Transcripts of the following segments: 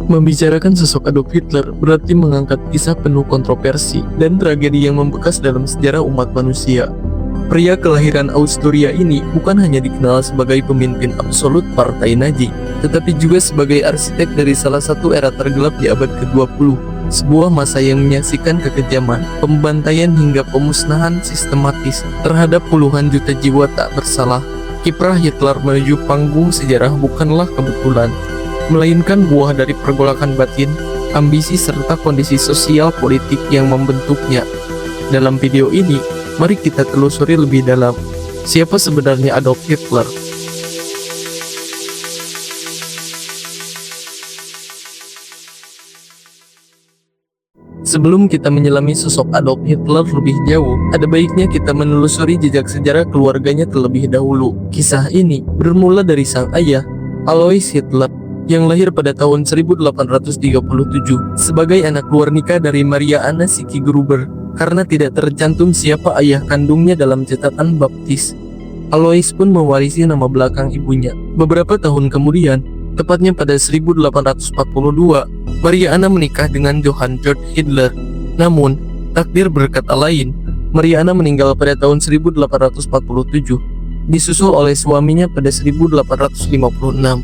Membicarakan sosok Adolf Hitler berarti mengangkat kisah penuh kontroversi dan tragedi yang membekas dalam sejarah umat manusia. Pria kelahiran Austria ini bukan hanya dikenal sebagai pemimpin absolut partai Nazi, tetapi juga sebagai arsitek dari salah satu era tergelap di abad ke-20, sebuah masa yang menyaksikan kekejaman, pembantaian hingga pemusnahan sistematis terhadap puluhan juta jiwa tak bersalah. Kiprah Hitler menuju panggung sejarah bukanlah kebetulan, melainkan buah dari pergolakan batin, ambisi serta kondisi sosial politik yang membentuknya. Dalam video ini, mari kita telusuri lebih dalam, siapa sebenarnya Adolf Hitler. Sebelum kita menyelami sosok Adolf Hitler lebih jauh, ada baiknya kita menelusuri jejak sejarah keluarganya terlebih dahulu. Kisah ini bermula dari sang ayah, Alois Hitler, yang lahir pada tahun 1837 sebagai anak luar nikah dari Maria Anna Sicki Gruber. Karena tidak tercantum siapa ayah kandungnya dalam catatan baptis, Alois pun mewarisi nama belakang ibunya. Beberapa tahun kemudian, tepatnya pada 1842, Maria Anna menikah dengan Johann Georg Hitler. Namun, takdir berkata lain. Maria Anna meninggal pada tahun 1847, disusul oleh suaminya pada 1856.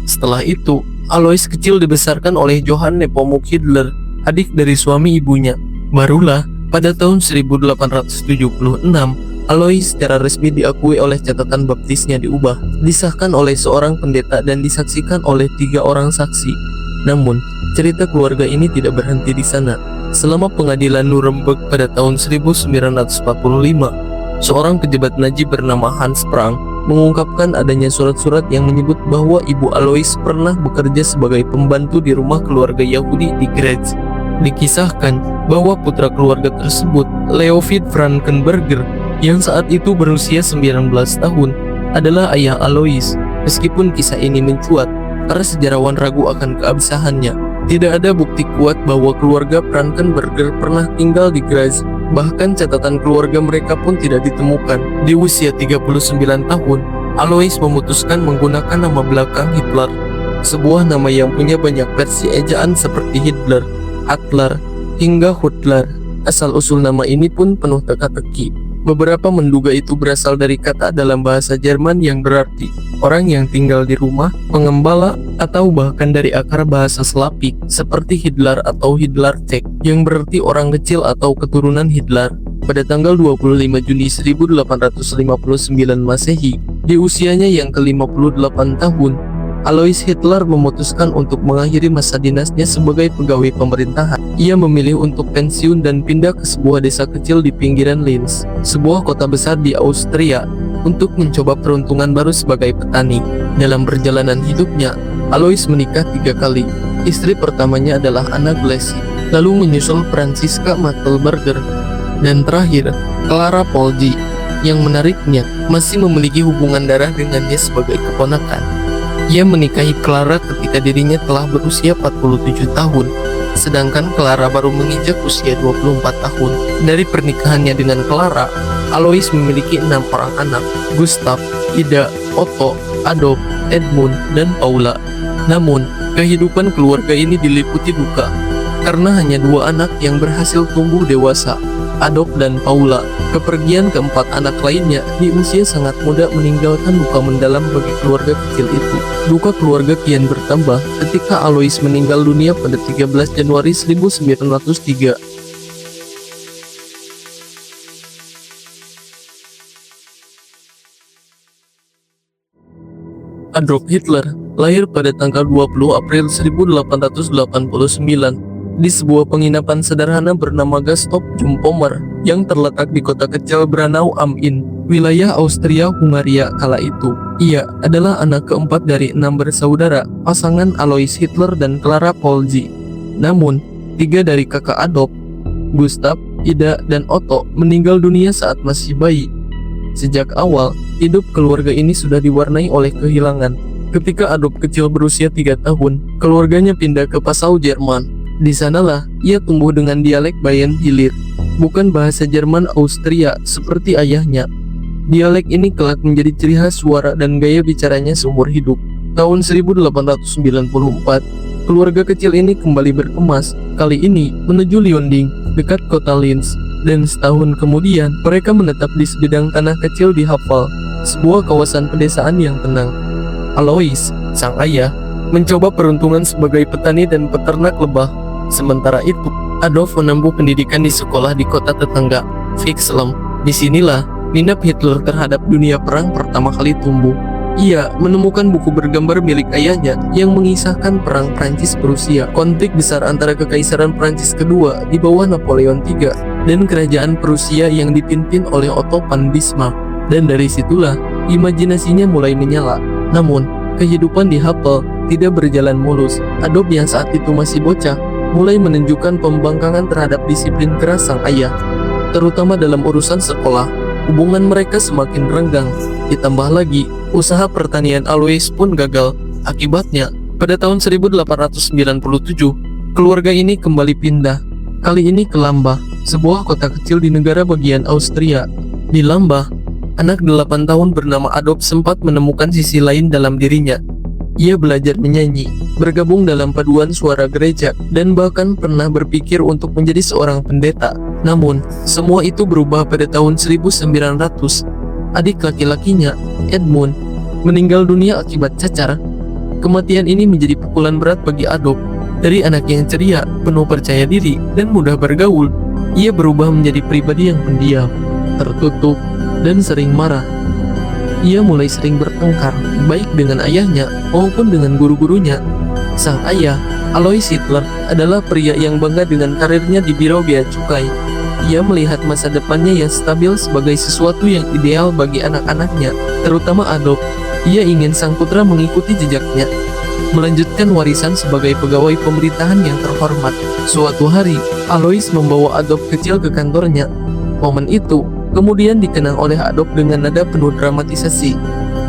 Setelah itu, Alois kecil dibesarkan oleh Johann Nepomuk Hitler, adik dari suami ibunya. Barulah pada tahun 1876, Alois secara resmi diakui oleh catatan baptisnya diubah, disahkan oleh seorang pendeta dan disaksikan oleh 3 orang saksi. Namun, cerita keluarga ini tidak berhenti di sana. Selama pengadilan Nuremberg pada tahun 1945, seorang pejabat Nazi bernama Hans Frank mengungkapkan adanya surat-surat yang menyebut bahwa ibu Alois pernah bekerja sebagai pembantu di rumah keluarga Yahudi di Graz. Dikisahkan bahwa putra keluarga tersebut, Leopold Frankenberger, yang saat itu berusia 19 tahun, adalah ayah Alois. Meskipun kisah ini mencuat, para sejarawan ragu akan keabsahannya. Tidak ada bukti kuat bahwa keluarga Frankenberger pernah tinggal di Graz. Bahkan catatan keluarga mereka pun tidak ditemukan. Di usia 39 tahun, Alois memutuskan menggunakan nama belakang Hitler, sebuah nama yang punya banyak versi ejaan seperti Hitler, Adler, hingga Hudler. Asal-usul nama ini pun penuh teka-teki. Beberapa menduga itu berasal dari kata dalam bahasa Jerman yang berarti orang yang tinggal di rumah, pengembala, atau bahkan dari akar bahasa Slavik seperti Hitler atau Hitlercek yang berarti orang kecil atau keturunan Hitler. Pada tanggal 25 Juni 1859 Masehi, di usianya yang ke-58 tahun, Alois Hitler memutuskan untuk mengakhiri masa dinasnya sebagai pegawai pemerintahan. Ia memilih untuk pensiun dan pindah ke sebuah desa kecil di pinggiran Linz, sebuah kota besar di Austria, untuk mencoba peruntungan baru sebagai petani. Dalam perjalanan hidupnya, Alois menikah 3 kali. Istri pertamanya adalah Anna Gleisi, lalu menyusul Franziska Mattelberger, dan terakhir Clara Polji. Yang menariknya, masih memiliki hubungan darah dengannya sebagai keponakan. Ia menikahi Clara ketika dirinya telah berusia 47 tahun, sedangkan Clara baru menginjak usia 24 tahun. Dari pernikahannya dengan Clara, Alois memiliki 6 orang anak: Gustav, Ida, Otto, Adolf, Edmund, dan Paula. Namun, kehidupan keluarga ini diliputi duka, karena hanya 2 anak yang berhasil tumbuh dewasa, Adolf dan Paula. Kepergian keempat anak lainnya di usia sangat muda meninggalkan duka mendalam bagi keluarga kecil itu. Duka keluarga kian bertambah ketika Alois meninggal dunia pada 13 Januari 1903. Adolf Hitler lahir pada tanggal 20 April 1889 di sebuah penginapan sederhana bernama Gasthof zum Pommer yang terletak di kota kecil Braunau am Inn, wilayah Austria-Hungaria kala itu. Ia adalah anak keempat dari 6 bersaudara, pasangan Alois Hitler dan Clara Polji. Namun, 3 dari kakak Adolf, Gustav, Ida, dan Otto meninggal dunia saat masih bayi. Sejak awal, hidup keluarga ini sudah diwarnai oleh kehilangan. Ketika Adolf kecil berusia 3 tahun, keluarganya pindah ke Passau, Jerman. Di sanalah ia tumbuh dengan dialek Bayern Hilir, bukan bahasa Jerman Austria seperti ayahnya. Dialek ini kelak menjadi ciri khas suara dan gaya bicaranya seumur hidup. Tahun 1894, keluarga kecil ini kembali berkemas, kali ini menuju Lionding, dekat kota Linz. Dan setahun kemudian, mereka menetap di sebidang tanah kecil di Hafal, sebuah kawasan pedesaan yang tenang. Alois, sang ayah, mencoba peruntungan sebagai petani dan peternak lebah. Sementara itu, Adolf menempuh pendidikan di sekolah di kota tetangga, Vixlem. Disinilah minat Hitler terhadap dunia perang pertama kali tumbuh. Ia menemukan buku bergambar milik ayahnya yang mengisahkan perang Prancis-Prusia, konflik besar antara Kekaisaran Prancis kedua di bawah Napoleon III dan kerajaan Prusia yang dipimpin oleh Otto von Bismarck. Dan dari situlah imajinasinya mulai menyala. Namun, kehidupan di Hafel tidak berjalan mulus. Adolf yang saat itu masih bocah mulai menunjukkan pembangkangan terhadap disiplin keras sang ayah, terutama dalam urusan sekolah. Hubungan mereka semakin renggang. Ditambah lagi, usaha pertanian Alois pun gagal. Akibatnya, pada tahun 1897, keluarga ini kembali pindah. Kali ini ke Lambach, sebuah kota kecil di negara bagian Austria. Di Lambach, anak 8 tahun bernama Adolf sempat menemukan sisi lain dalam dirinya. Ia belajar menyanyi, bergabung dalam paduan suara gereja, dan bahkan pernah berpikir untuk menjadi seorang pendeta. Namun, semua itu berubah pada tahun 1900. Adik laki-lakinya, Edmund, meninggal dunia akibat cacar. Kematian ini menjadi pukulan berat bagi Adolf. Dari anak yang ceria, penuh percaya diri, dan mudah bergaul, ia berubah menjadi pribadi yang pendiam, tertutup, dan sering marah. Ia mulai sering bertengkar, baik dengan ayahnya maupun dengan guru-gurunya. Sang ayah, Alois Hitler, adalah pria yang bangga dengan karirnya di Biro Bea Cukai. Ia melihat masa depannya yang stabil sebagai sesuatu yang ideal bagi anak-anaknya, terutama Adolf. Ia ingin sang putra mengikuti jejaknya, melanjutkan warisan sebagai pegawai pemerintahan yang terhormat. Suatu hari, Alois membawa Adolf kecil ke kantornya. Momen itu kemudian dikenang oleh Adolf dengan nada penuh dramatisasi.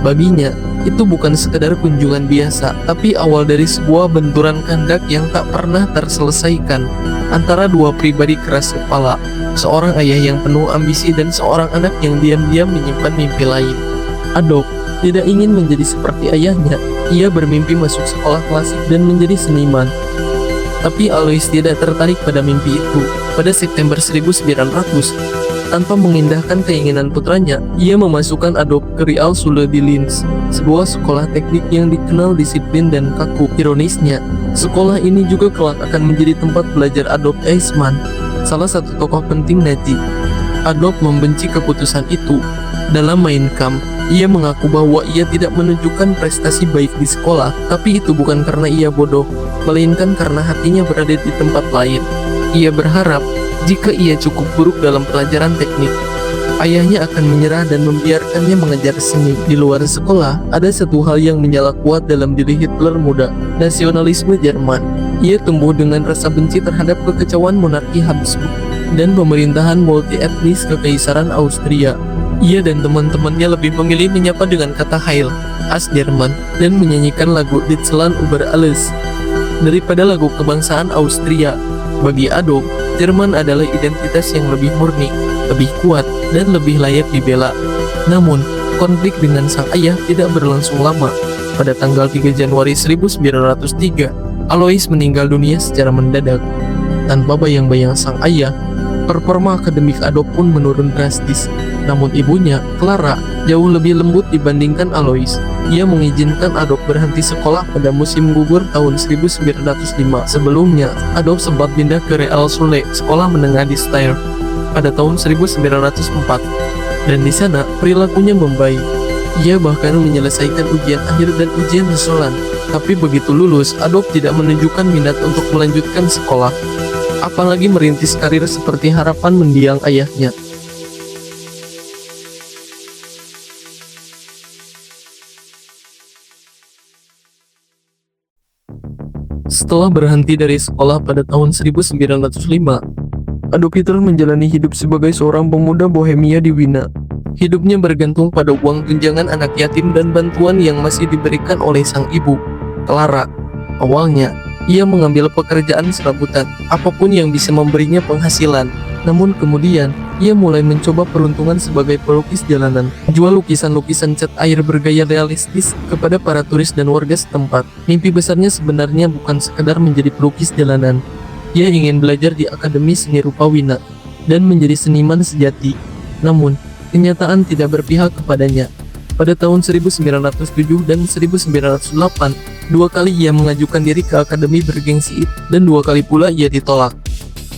Baginya, itu bukan sekedar kunjungan biasa, tapi awal dari sebuah benturan kehendak yang tak pernah terselesaikan antara dua pribadi keras kepala, seorang ayah yang penuh ambisi dan seorang anak yang diam-diam menyimpan mimpi lain. Adolf tidak ingin menjadi seperti ayahnya. Ia bermimpi masuk sekolah klasik dan menjadi seniman. Tapi Alois tidak tertarik pada mimpi itu. Pada September 1900, tanpa mengindahkan keinginan putranya, ia memasukkan Adolf ke Realschule di Linz, sebuah sekolah teknik yang dikenal disiplin dan kaku. Ironisnya, sekolah ini juga kelak akan menjadi tempat belajar Adolf Eichmann, salah satu tokoh penting Nazi. Adolf membenci keputusan itu. Dalam Mein Kampf, ia mengaku bahwa ia tidak menunjukkan prestasi baik di sekolah, tapi itu bukan karena ia bodoh, melainkan karena hatinya berada di tempat lain. Ia berharap jika ia cukup buruk dalam pelajaran teknik, ayahnya akan menyerah dan membiarkannya mengejar seni. Di luar sekolah, ada satu hal yang menyala kuat dalam diri Hitler muda: nasionalisme Jerman. Ia tumbuh dengan rasa benci terhadap kekacauan monarki Habsburg dan pemerintahan multi-etnis Kekaisaran Austria. Ia dan teman-temannya lebih memilih menyapa dengan kata Heil, as Jerman, dan menyanyikan lagu Deutschland über alles daripada lagu kebangsaan Austria. Bagi Adolf, Jerman adalah identitas yang lebih murni, lebih kuat, dan lebih layak dibela. Namun, konflik dengan sang ayah tidak berlangsung lama. Pada tanggal 3 Januari 1903, Alois meninggal dunia secara mendadak. Tanpa bayang-bayang sang ayah, performa akademik Adolf pun menurun drastis. Namun ibunya, Clara, jauh lebih lembut dibandingkan Alois. Ia mengizinkan Adolf berhenti sekolah pada musim gugur tahun 1905. Sebelumnya, Adolf sempat pindah ke Realschule, sekolah menengah di Steyr, pada tahun 1904. Dan di sana, perilakunya membaik. Ia bahkan menyelesaikan ujian akhir dan ujian susulan. Tapi begitu lulus, Adolf tidak menunjukkan minat untuk melanjutkan sekolah, apalagi merintis karir seperti harapan mendiang ayahnya. Setelah berhenti dari sekolah pada tahun 1905, Adolf Hitler menjalani hidup sebagai seorang pemuda Bohemia di Wina. Hidupnya bergantung pada uang tunjangan anak yatim dan bantuan yang masih diberikan oleh sang ibu, Clara. Awalnya, ia mengambil pekerjaan serabutan, apapun yang bisa memberinya penghasilan. Namun kemudian, ia mulai mencoba peruntungan sebagai pelukis jalanan, jual lukisan-lukisan cat air bergaya realistis kepada para turis dan warga setempat. Mimpi besarnya sebenarnya bukan sekedar menjadi pelukis jalanan. Ia ingin belajar di Akademi Seni Rupa Wina dan menjadi seniman sejati. Namun, kenyataan tidak berpihak kepadanya. Pada tahun 1907 dan 1908, dua kali ia mengajukan diri ke Akademi bergengsi itu, dan dua kali pula ia ditolak.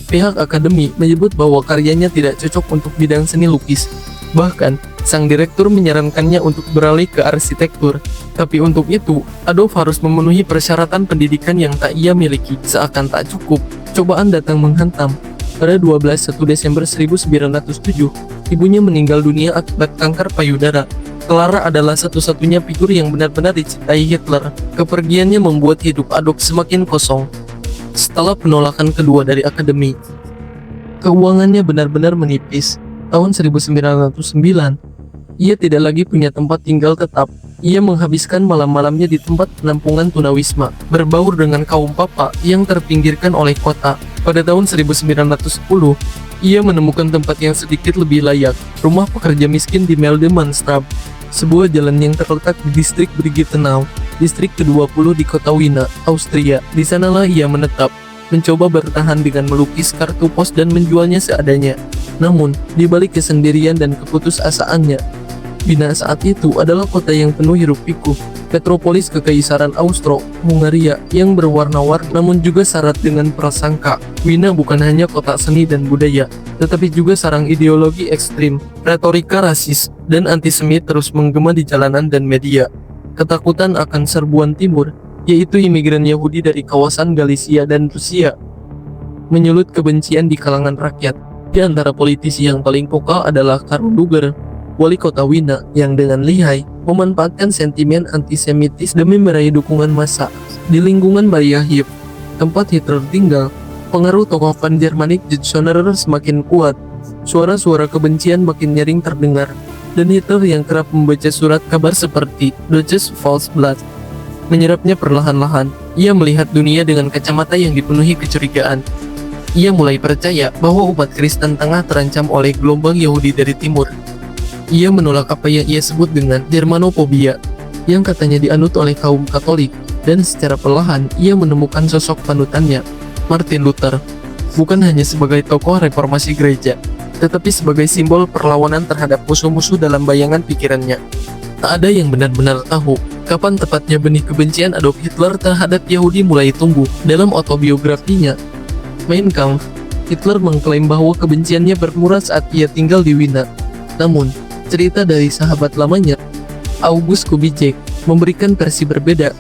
Pihak akademi menyebut bahwa karyanya tidak cocok untuk bidang seni lukis. Bahkan, sang direktur menyarankannya untuk beralih ke arsitektur. Tapi untuk itu, Adolf harus memenuhi persyaratan pendidikan yang tak ia miliki. Seakan tak cukup, cobaan datang menghantam. Pada 1 Desember 1907, ibunya meninggal dunia akibat kanker payudara. Clara adalah satu-satunya figur yang benar-benar dicintai Hitler. Kepergiannya membuat hidup Adolf semakin kosong. Setelah penolakan kedua dari akademi, keuangannya benar-benar menipis. Tahun 1909, ia tidak lagi punya tempat tinggal tetap. Ia menghabiskan malam-malamnya di tempat penampungan tunawisma, berbaur dengan kaum papa yang terpinggirkan oleh kota. Pada tahun 1910, ia menemukan tempat yang sedikit lebih layak, rumah pekerja miskin di Meldemannstraße, sebuah jalan yang terletak di distrik Brigitenau, distrik ke-20 di kota Wina, Austria. Di sanalah ia menetap, mencoba bertahan dengan melukis kartu pos dan menjualnya seadanya. Namun, di balik kesendirian dan keputusasaannya, Wina saat itu adalah kota yang penuh hiruk-pikuk, metropolis kekaisaran Austro-Hungaria yang berwarna-warni namun juga syarat dengan prasangka. Wina bukan hanya kota seni dan budaya, tetapi juga sarang ideologi ekstrim, retorika rasis, dan antisemit terus menggema di jalanan dan media. Ketakutan akan serbuan timur, yaitu imigran Yahudi dari kawasan Galicia dan Rusia, menyulut kebencian di kalangan rakyat. Di antara politisi yang paling vokal adalah Karl Lueger, wali kota Wina, yang dengan lihai memanfaatkan sentimen antisemitis demi meraih dukungan massa. Di lingkungan Bayer-Hieb, tempat Hitler tinggal, pengaruh tokoh Pan-Germanic Deutscher semakin kuat. Suara-suara kebencian makin nyaring terdengar, dan Hitler yang kerap membaca surat kabar seperti Deutsches Volksblatt menyerapnya perlahan-lahan. Ia melihat dunia dengan kacamata yang dipenuhi kecurigaan. Ia mulai percaya bahwa umat Kristen tengah terancam oleh gelombang Yahudi dari timur. Ia menolak apa yang ia sebut dengan Germanofobia, yang katanya dianut oleh kaum Katolik, dan secara perlahan ia menemukan sosok panutannya, Martin Luther, bukan hanya sebagai tokoh reformasi gereja, tetapi sebagai simbol perlawanan terhadap musuh-musuh dalam bayangan pikirannya. Tak ada yang benar-benar tahu kapan tepatnya benih kebencian Adolf Hitler terhadap Yahudi mulai tumbuh. Dalam autobiografinya, Mein Kampf, Hitler mengklaim bahwa kebenciannya bermula saat ia tinggal di Wina. Namun, cerita dari sahabat lamanya, August Kubitschek, memberikan versi berbeda.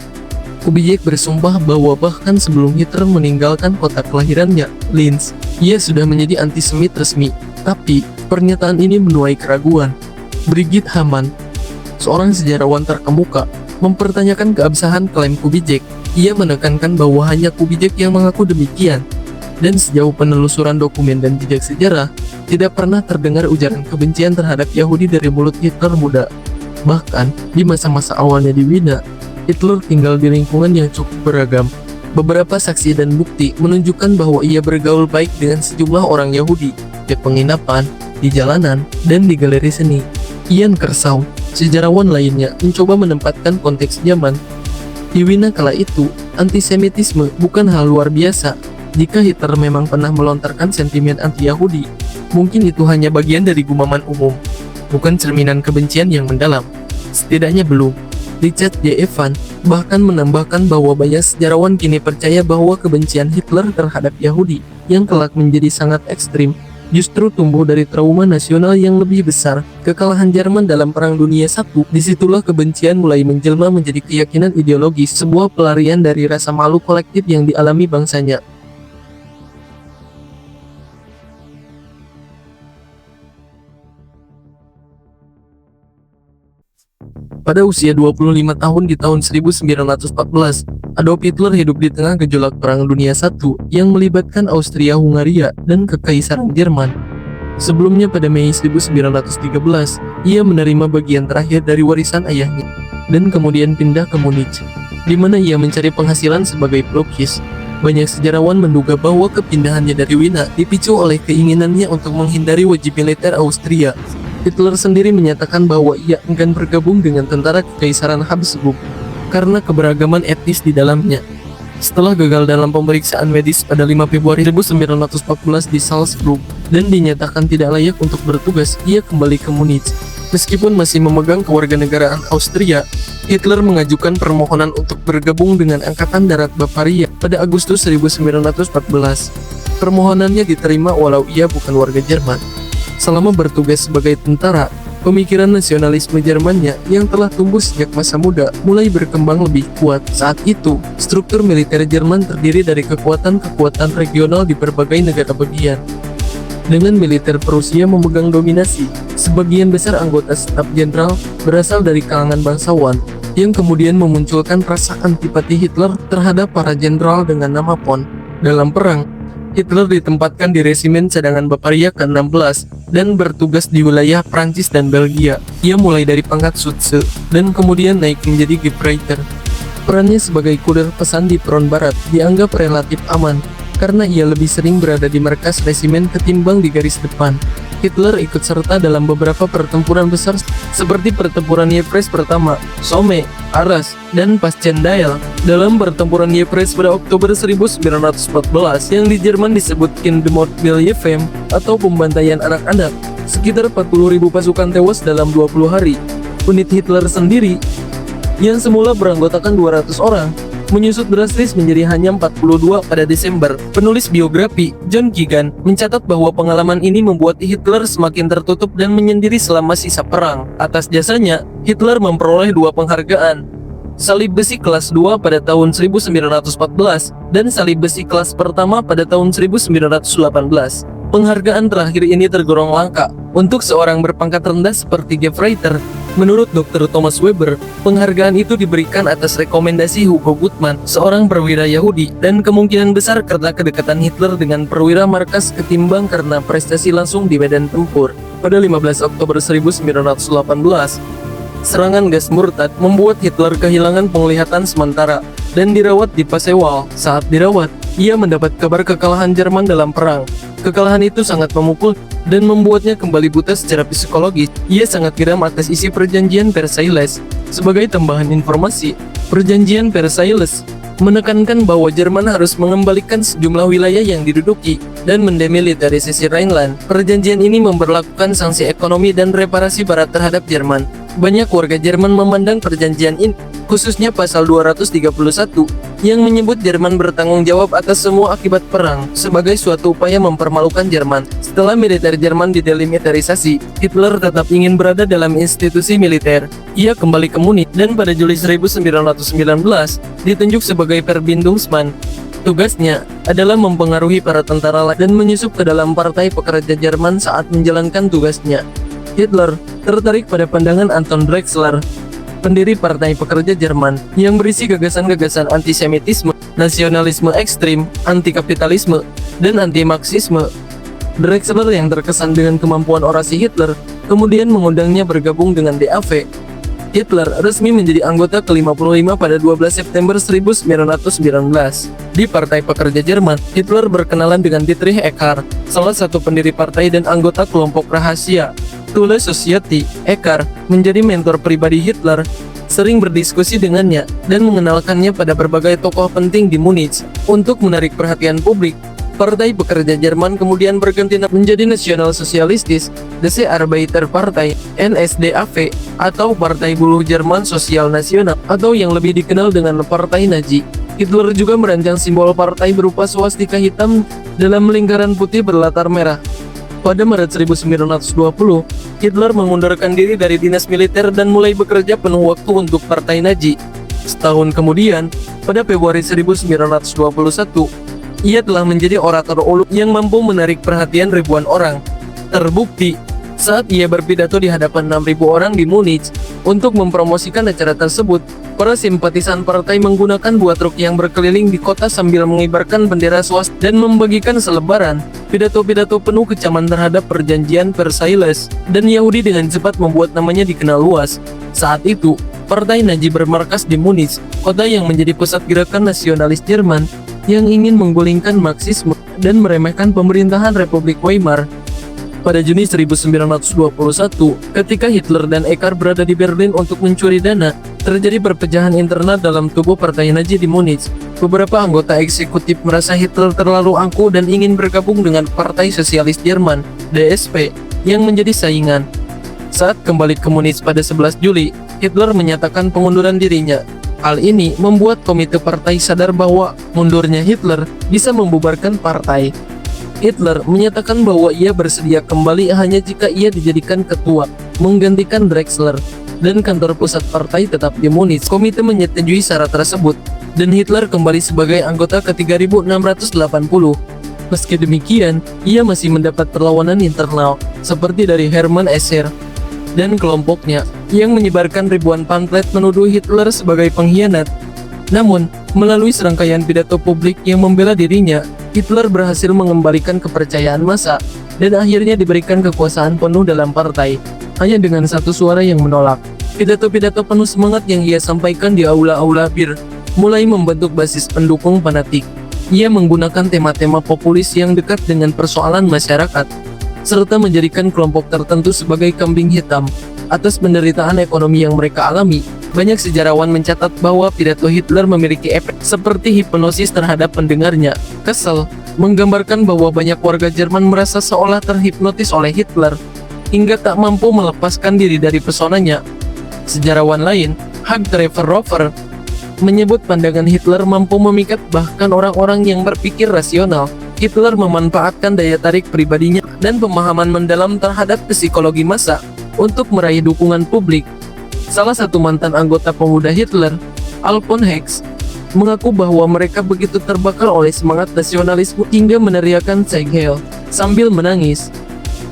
Kubitschek bersumpah bahwa bahkan sebelum Hitler meninggalkan kota kelahirannya, Linz, ia sudah menjadi antisemit resmi. Tapi, pernyataan ini menuai keraguan. Brigitte Hamann, seorang sejarawan terkemuka, mempertanyakan keabsahan klaim Kubitschek. Ia menekankan bahwa hanya Kubitschek yang mengaku demikian. Dan sejauh penelusuran dokumen dan jejak sejarah, tidak pernah terdengar ujaran kebencian terhadap Yahudi dari mulut Hitler muda. Bahkan, di masa-masa awalnya di Wina, Hitler tinggal di lingkungan yang cukup beragam. Beberapa saksi dan bukti menunjukkan bahwa ia bergaul baik dengan sejumlah orang Yahudi, di penginapan, di jalanan, dan di galeri seni. Ian Kershaw, sejarawan lainnya, mencoba menempatkan konteks zaman. Di Wina kala itu, antisemitisme bukan hal luar biasa. Jika Hitler memang pernah melontarkan sentimen anti-Yahudi, mungkin itu hanya bagian dari gumaman umum, bukan cerminan kebencian yang mendalam. Setidaknya belum. Richard J. Evans bahkan menambahkan bahwa banyak sejarawan kini percaya bahwa kebencian Hitler terhadap Yahudi, yang kelak menjadi sangat ekstrim, justru tumbuh dari trauma nasional yang lebih besar, kekalahan Jerman dalam Perang Dunia I. Disitulah kebencian mulai menjelma menjadi keyakinan ideologis, sebuah pelarian dari rasa malu kolektif yang dialami bangsanya. Pada usia 25 tahun di tahun 1914, Adolf Hitler hidup di tengah gejolak Perang Dunia I yang melibatkan Austria-Hungaria dan Kekaisaran Jerman. Sebelumnya pada Mei 1913, ia menerima bagian terakhir dari warisan ayahnya, dan kemudian pindah ke Munich, di mana ia mencari penghasilan sebagai pelukis. Banyak sejarawan menduga bahwa kepindahannya dari Wina dipicu oleh keinginannya untuk menghindari wajib militer Austria. Hitler sendiri menyatakan bahwa ia enggan bergabung dengan tentara Kekaisaran Habsburg karena keberagaman etnis di dalamnya. Setelah gagal dalam pemeriksaan medis pada 5 Februari 1914 di Salzburg dan dinyatakan tidak layak untuk bertugas, ia kembali ke Munich. Meskipun masih memegang kewarganegaraan Austria, Hitler mengajukan permohonan untuk bergabung dengan Angkatan Darat Bavaria pada Agustus 1914. Permohonannya diterima walau ia bukan warga Jerman. Selama bertugas sebagai tentara, pemikiran nasionalisme Jermannya yang telah tumbuh sejak masa muda mulai berkembang lebih kuat. Saat itu, struktur militer Jerman terdiri dari kekuatan-kekuatan regional di berbagai negara bagian. Dengan militer Prusia memegang dominasi, sebagian besar anggota staf jenderal berasal dari kalangan bangsawan, yang kemudian memunculkan rasa antipati Hitler terhadap para jenderal dengan nama PON. Dalam perang, Hitler ditempatkan di Resimen Cadangan Bavaria ke-16 dan bertugas di wilayah Prancis dan Belgia. Ia mulai dari pangkat Schütze dan kemudian naik menjadi Gefreiter. Perannya sebagai kuder pesan di front barat dianggap relatif aman, karena ia lebih sering berada di markas resimen ketimbang di garis depan. Hitler ikut serta dalam beberapa pertempuran besar seperti pertempuran Ypres pertama, Somme, Arras, dan Passchendaele. Dalam pertempuran Ypres pada Oktober 1914 yang di Jerman disebut Kindermordwilhelm atau pembantaian anak-anak, sekitar 40.000 pasukan tewas dalam 20 hari. Unit Hitler sendiri, yang semula beranggotakan 200 orang, menyusut drastis menjadi hanya 42 pada Desember. Penulis biografi, John Keegan, mencatat bahwa pengalaman ini membuat Hitler semakin tertutup dan menyendiri selama sisa perang. Atas jasanya, Hitler memperoleh 2 penghargaan. Salib besi kelas 2 pada tahun 1914 dan salib besi kelas pertama pada tahun 1918. Penghargaan terakhir ini tergolong langka untuk seorang berpangkat rendah seperti Gefreiter. Menurut Dr. Thomas Weber, penghargaan itu diberikan atas rekomendasi Hugo Gutmann, seorang perwira Yahudi, dan kemungkinan besar karena kedekatan Hitler dengan perwira markas ketimbang karena prestasi langsung di medan tempur. Pada 15 Oktober 1918, serangan gas murtad membuat Hitler kehilangan penglihatan sementara dan dirawat di Passewal. Saat dirawat, ia mendapat kabar kekalahan Jerman dalam perang. Kekalahan itu sangat memukul dan membuatnya kembali buta secara psikologis. Ia sangat geram atas isi perjanjian Versailles. Sebagai tambahan informasi, perjanjian Versailles menekankan bahwa Jerman harus mengembalikan sejumlah wilayah yang diduduki dan mendemilitarisasi Rhineland. Perjanjian ini memberlakukan sanksi ekonomi dan reparasi barat terhadap Jerman. Banyak warga Jerman memandang perjanjian ini, khususnya pasal 231, yang menyebut Jerman bertanggung jawab atas semua akibat perang, sebagai suatu upaya mempermalukan Jerman. Setelah militer Jerman didelimitarisasi, Hitler tetap ingin berada dalam institusi militer. Ia kembali ke Munich dan pada Juli 1919 ditunjuk sebagai Verbindungsmann. Tugasnya adalah mempengaruhi para tentara lain dan menyusup ke dalam Partai Pekerja Jerman saat menjalankan tugasnya. Hitler tertarik pada pandangan Anton Drexler, pendiri Partai Pekerja Jerman, yang berisi gagasan-gagasan antisemitisme, nasionalisme ekstrim, anti-kapitalisme, dan anti-Marxisme. Drexler yang terkesan dengan kemampuan orasi Hitler, kemudian mengundangnya bergabung dengan DAV. Hitler resmi menjadi anggota ke-55 pada 12 September 1919. Di Partai Pekerja Jerman, Hitler berkenalan dengan Dietrich Eckart, salah satu pendiri partai dan anggota kelompok rahasia Thule Society. Eckart menjadi mentor pribadi Hitler, sering berdiskusi dengannya, dan mengenalkannya pada berbagai tokoh penting di Munich. Untuk menarik perhatian publik, Partai Pekerja Jerman kemudian berganti menjadi Nasional Sosialistis, DC Arbeiterpartei, NSDAP, atau Partai Buruh Jerman Sosial Nasional, atau yang lebih dikenal dengan Partai Nazi. Hitler juga merancang simbol partai berupa swastika hitam dalam lingkaran putih berlatar merah. Pada Maret 1920, Hitler mengundurkan diri dari dinas militer dan mulai bekerja penuh waktu untuk Partai Nazi. Setahun kemudian, pada Februari 1921, ia telah menjadi orator ulung yang mampu menarik perhatian ribuan orang. Terbukti, saat ia berpidato di hadapan 6.000 orang di Munich untuk mempromosikan acara tersebut, para simpatisan partai menggunakan 2 truk yang berkeliling di kota sambil mengibarkan bendera swastika dan membagikan selebaran pidato-pidato penuh kecaman terhadap perjanjian Versailles, dan Yahudi dengan cepat membuat namanya dikenal luas. Saat itu, Partai Nazi bermarkas di Munich, kota yang menjadi pusat gerakan nasionalis Jerman. yang ingin menggulingkan Marxisme dan meremehkan pemerintahan Republik Weimar. Pada Juni 1921, ketika Hitler dan Eckart berada di Berlin untuk mencuri dana, terjadi perpecahan internal dalam tubuh partai Nazi di Munich. Beberapa anggota eksekutif merasa Hitler terlalu angkuh dan ingin bergabung dengan Partai Sosialis Jerman, DSP, yang menjadi saingan. Saat kembali ke Munich pada 11 Juli, Hitler menyatakan pengunduran dirinya. Hal ini membuat komite partai sadar bahwa mundurnya Hitler bisa membubarkan partai. Hitler menyatakan bahwa ia bersedia kembali hanya jika ia dijadikan ketua, menggantikan Drexler, dan kantor pusat partai tetap di Munich. Komite menyetujui syarat tersebut, dan Hitler kembali sebagai anggota ke-3680. Meski demikian, ia masih mendapat perlawanan internal, seperti dari Hermann Esser dan kelompoknya, yang menyebarkan ribuan pamflet menuduh Hitler sebagai pengkhianat. Namun, melalui serangkaian pidato publik yang membela dirinya, Hitler berhasil mengembalikan kepercayaan massa, dan akhirnya diberikan kekuasaan penuh dalam partai, hanya dengan satu suara yang menolak. Pidato-pidato penuh semangat yang ia sampaikan di aula-aula bir, mulai membentuk basis pendukung fanatik. Ia menggunakan tema-tema populis yang dekat dengan persoalan masyarakat, serta menjadikan kelompok tertentu sebagai kambing hitam atas penderitaan ekonomi yang mereka alami. Banyak sejarawan mencatat bahwa pidato Hitler memiliki efek seperti hipnosis terhadap pendengarnya. Kesel, menggambarkan bahwa banyak warga Jerman merasa seolah terhipnotis oleh Hitler, hingga tak mampu melepaskan diri dari pesonanya. Sejarawan lain, Hug Trevor Rover, menyebut pandangan Hitler mampu memikat bahkan orang-orang yang berpikir rasional. Hitler memanfaatkan daya tarik pribadinya dan pemahaman mendalam terhadap psikologi massa untuk meraih dukungan publik. Salah satu mantan anggota pemuda Hitler, Alfons Hicks, mengaku bahwa mereka begitu terbakar oleh semangat nasionalisme hingga meneriakkan Sieg Heil sambil menangis.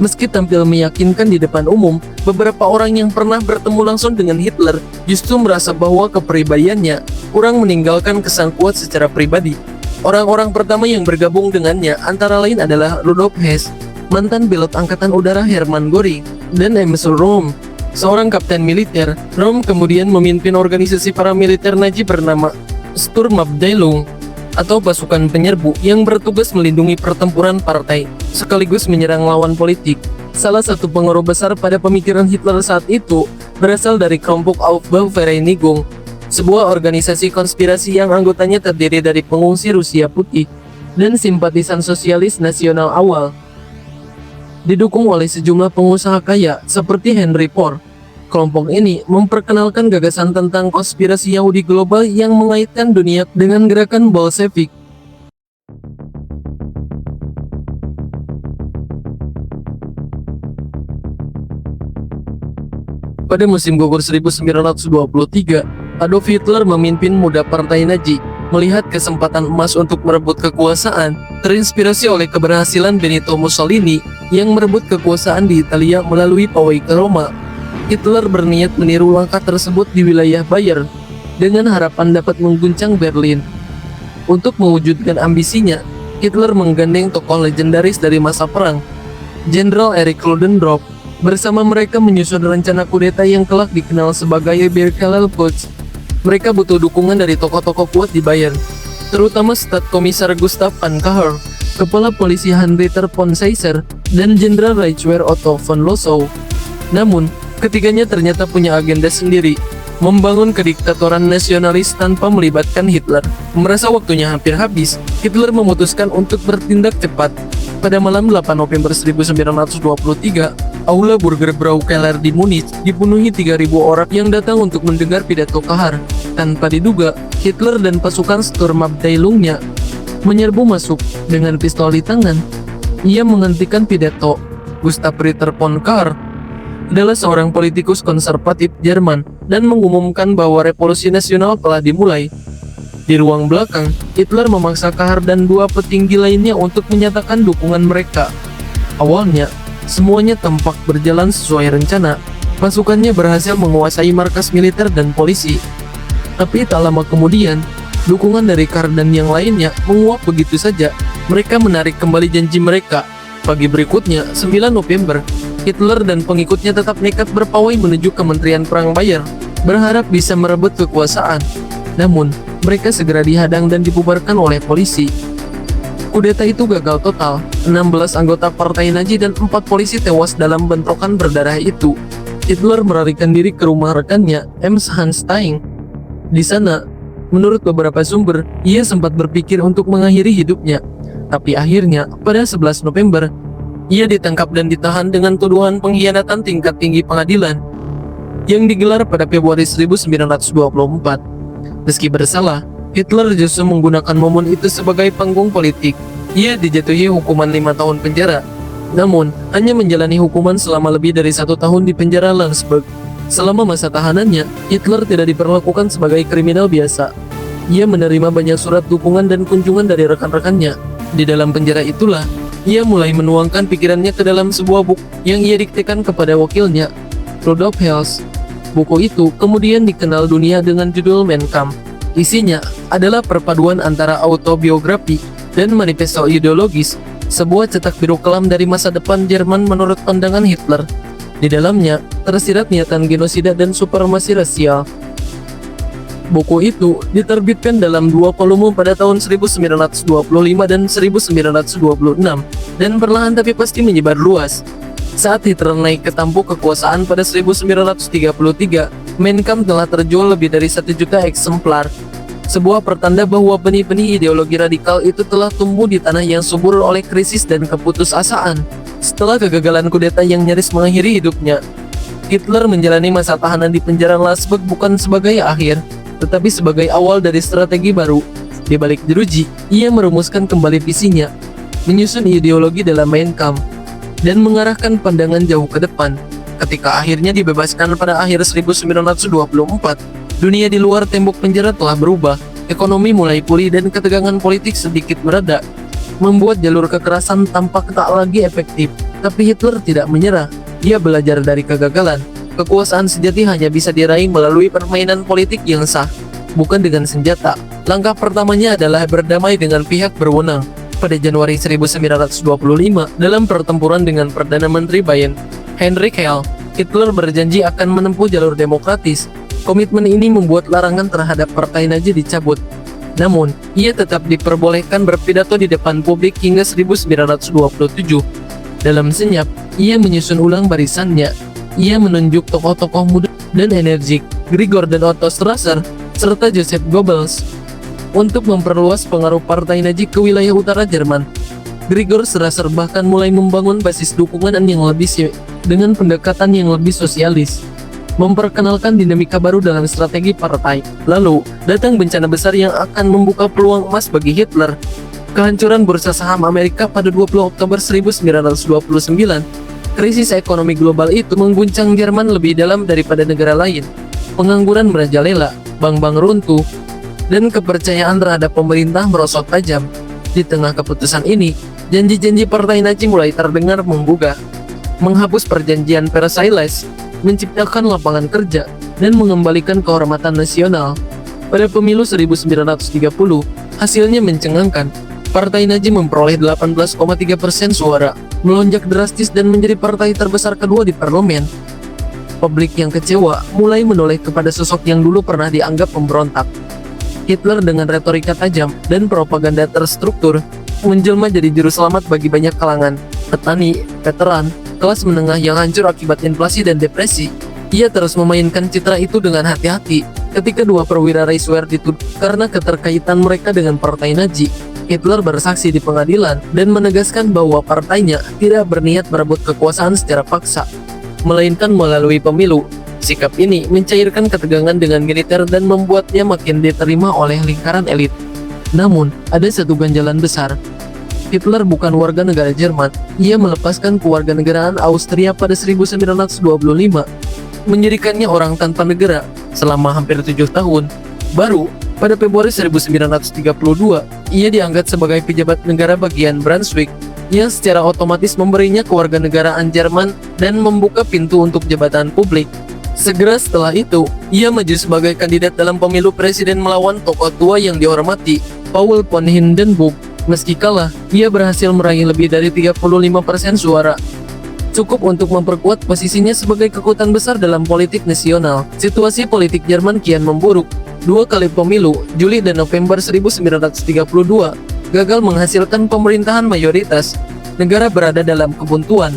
Meski tampil meyakinkan di depan umum, beberapa orang yang pernah bertemu langsung dengan Hitler justru merasa bahwa kepribadiannya kurang meninggalkan kesan kuat secara pribadi. Orang-orang pertama yang bergabung dengannya antara lain adalah Rudolf Hess, mantan pilot Angkatan Udara Hermann Göring, dan Emil Rohm, seorang kapten militer. Rohm kemudian memimpin organisasi paramiliter Nazi bernama Sturmabteilung, atau pasukan penyerbu yang bertugas melindungi pertempuran partai, sekaligus menyerang lawan politik. Salah satu pengaruh besar pada pemikiran Hitler saat itu berasal dari kelompok Aufbauvereinigung, sebuah organisasi konspirasi yang anggotanya terdiri dari pengungsi Rusia Putih dan simpatisan sosialis nasional awal. Didukung oleh sejumlah pengusaha kaya seperti Henry Ford, kelompok ini memperkenalkan gagasan tentang konspirasi Yahudi global yang mengaitkan dunia dengan gerakan Bolshevik. Pada musim gugur 1923, Adolf Hitler memimpin muda partai Nazi. Melihat kesempatan emas untuk merebut kekuasaan, terinspirasi oleh keberhasilan Benito Mussolini yang merebut kekuasaan di Italia melalui pawai ke Roma. Hitler berniat meniru langkah tersebut di wilayah Bayern, dengan harapan dapat mengguncang Berlin. Untuk mewujudkan ambisinya, Hitler menggandeng tokoh legendaris dari masa perang, Jenderal Erich Ludendorff. Bersama mereka menyusun rencana kudeta yang kelak dikenal sebagai Birkelel-Putsch. Mereka butuh dukungan dari tokoh-tokoh kuat di Bayern, terutama Stadtkommissar Gustav von Kahr, Kepala Polisi Hans-Dieter von Seisser, dan Jenderal Reichswehr Otto von Lossow. Namun, ketiganya ternyata punya agenda sendiri, membangun kediktatoran nasionalis tanpa melibatkan Hitler. Merasa waktunya hampir habis, Hitler memutuskan untuk bertindak cepat. Pada malam 8 November 1923, Aula Burgerbrau Keller di Munich dipenuhi 3.000 orang yang datang untuk mendengar pidato Kahr. Tanpa diduga, Hitler dan pasukan Sturmabteilungnya menyerbu masuk dengan pistol di tangan. Ia menghentikan pidato. Gustav Ritter von Kahr adalah seorang politikus konservatif Jerman dan mengumumkan bahwa revolusi nasional telah dimulai. Di ruang belakang, Hitler memaksa Kahr dan dua petinggi lainnya untuk menyatakan dukungan mereka. Awalnya, semuanya tampak berjalan sesuai rencana. Pasukannya berhasil menguasai markas militer dan polisi. Tapi tak lama kemudian, dukungan dari Kahr dan yang lainnya menguap begitu saja. Mereka menarik kembali janji mereka. Pagi berikutnya, 9 November, Hitler dan pengikutnya tetap nekat berpawai menuju Kementerian Perang Bayern, berharap bisa merebut kekuasaan. Namun, mereka segera dihadang dan dibubarkan oleh polisi. Kudeta itu gagal total, 16 anggota partai Nazi dan 4 polisi tewas dalam bentrokan berdarah itu. Hitler melarikan diri ke rumah rekannya, Hans Stein. Di sana, menurut beberapa sumber, ia sempat berpikir untuk mengakhiri hidupnya. Tapi akhirnya, pada 11 November, ia ditangkap dan ditahan dengan tuduhan pengkhianatan tingkat tinggi pengadilan yang digelar pada Februari 1924. Meski bersalah, Hitler justru menggunakan momen itu sebagai panggung politik. Ia dijatuhi hukuman 5 tahun penjara, namun hanya menjalani hukuman selama lebih dari 1 tahun di penjara Landsberg. Selama masa tahanannya, Hitler tidak diperlakukan sebagai kriminal biasa. Ia menerima banyak surat dukungan dan kunjungan dari rekan-rekannya. Di dalam penjara itulah, ia mulai menuangkan pikirannya ke dalam sebuah buku yang ia diktekan kepada wakilnya, Rudolf Hess. Buku itu kemudian dikenal dunia dengan judul Mein Kampf. Isinya adalah perpaduan antara autobiografi dan manifesto ideologis, sebuah cetak biru kelam dari masa depan Jerman menurut pandangan Hitler. Di dalamnya tersirat niatan genosida dan supremasi rasial. Buku itu diterbitkan dalam 2 volume pada tahun 1925 dan 1926 dan perlahan tapi pasti menyebar luas. Saat Hitler naik ke tampuk kekuasaan pada 1933, Mein Kampf telah terjual lebih dari 1 juta eksemplar. Sebuah pertanda bahwa benih-benih ideologi radikal itu telah tumbuh di tanah yang subur oleh krisis dan keputusasaan. Setelah kegagalan kudeta yang nyaris mengakhiri hidupnya, Hitler menjalani masa tahanan di penjara Landsberg bukan sebagai akhir, tetapi sebagai awal dari strategi baru. Di balik jeruji, ia merumuskan kembali visinya, menyusun ideologi dalam Mein Kampf, dan mengarahkan pandangan jauh ke depan. Ketika akhirnya dibebaskan pada akhir 1924, dunia di luar tembok penjara telah berubah, ekonomi mulai pulih dan ketegangan politik sedikit mereda, membuat jalur kekerasan tampak tak lagi efektif. Tapi Hitler tidak menyerah. Dia belajar dari kegagalan. Kekuasaan sejati hanya bisa diraih melalui permainan politik yang sah, bukan dengan senjata. Langkah pertamanya adalah berdamai dengan pihak berwenang. Pada Januari 1925, dalam pertempuran dengan Perdana Menteri Bayern, Heinrich Heil, Hitler berjanji akan menempuh jalur demokratis. Komitmen ini membuat larangan terhadap partai Nazi dicabut. Namun, ia tetap diperbolehkan berpidato di depan publik hingga 1927. Dalam senyap, ia menyusun ulang barisannya. Ia menunjuk tokoh-tokoh muda dan energik, Gregor dan Otto Strasser, serta Joseph Goebbels, untuk memperluas pengaruh partai Nazi ke wilayah utara Jerman. Gregor Strasser bahkan mulai membangun basis dukungan yang lebih dengan pendekatan yang lebih sosialis, memperkenalkan dinamika baru dalam strategi partai. Lalu, datang bencana besar yang akan membuka peluang emas bagi Hitler. Kehancuran bursa saham Amerika pada 20 Oktober 1929. Krisis ekonomi global itu mengguncang Jerman lebih dalam daripada negara lain. Pengangguran merajalela, bank-bank runtuh, dan kepercayaan terhadap pemerintah merosot tajam. Di tengah keputusan ini, janji-janji partai Nazi mulai terdengar menggugah. Menghapus perjanjian Versailles, menciptakan lapangan kerja, dan mengembalikan kehormatan nasional. Pada pemilu 1930, hasilnya mencengangkan. Partai Nazi memperoleh 18,3% suara, melonjak drastis dan menjadi partai terbesar kedua di parlemen. Publik yang kecewa mulai menoleh kepada sosok yang dulu pernah dianggap pemberontak. Hitler dengan retorika tajam dan propaganda terstruktur menjelma jadi juru selamat bagi banyak kalangan. Petani, veteran, kelas menengah yang hancur akibat inflasi dan depresi. Ia terus memainkan citra itu dengan hati-hati. Ketika 2 perwira Reichswehr dituduh karena keterkaitan mereka dengan partai Nazi, Hitler bersaksi di pengadilan dan menegaskan bahwa partainya tidak berniat merebut kekuasaan secara paksa, melainkan melalui pemilu. Sikap ini mencairkan ketegangan dengan militer dan membuatnya makin diterima oleh lingkaran elit. Namun, ada satu ganjalan besar. Hitler bukan warga negara Jerman. Ia melepaskan kewarganegaraan Austria pada 1925, menjadikannya orang tanpa negara selama hampir 7 tahun. Baru pada Februari 1932, ia diangkat sebagai pejabat negara bagian Brunswick, yang secara otomatis memberinya kewarganegaraan Jerman dan membuka pintu untuk jabatan publik. Segera setelah itu, ia maju sebagai kandidat dalam pemilu presiden melawan tokoh tua yang dihormati, Paul von Hindenburg. Meski kalah, ia berhasil meraih lebih dari 35% suara. Cukup untuk memperkuat posisinya sebagai kekuatan besar dalam politik nasional. Situasi politik Jerman kian memburuk. Dua kali pemilu, Juli dan November 1932, gagal menghasilkan pemerintahan mayoritas. Negara berada dalam kebuntuan.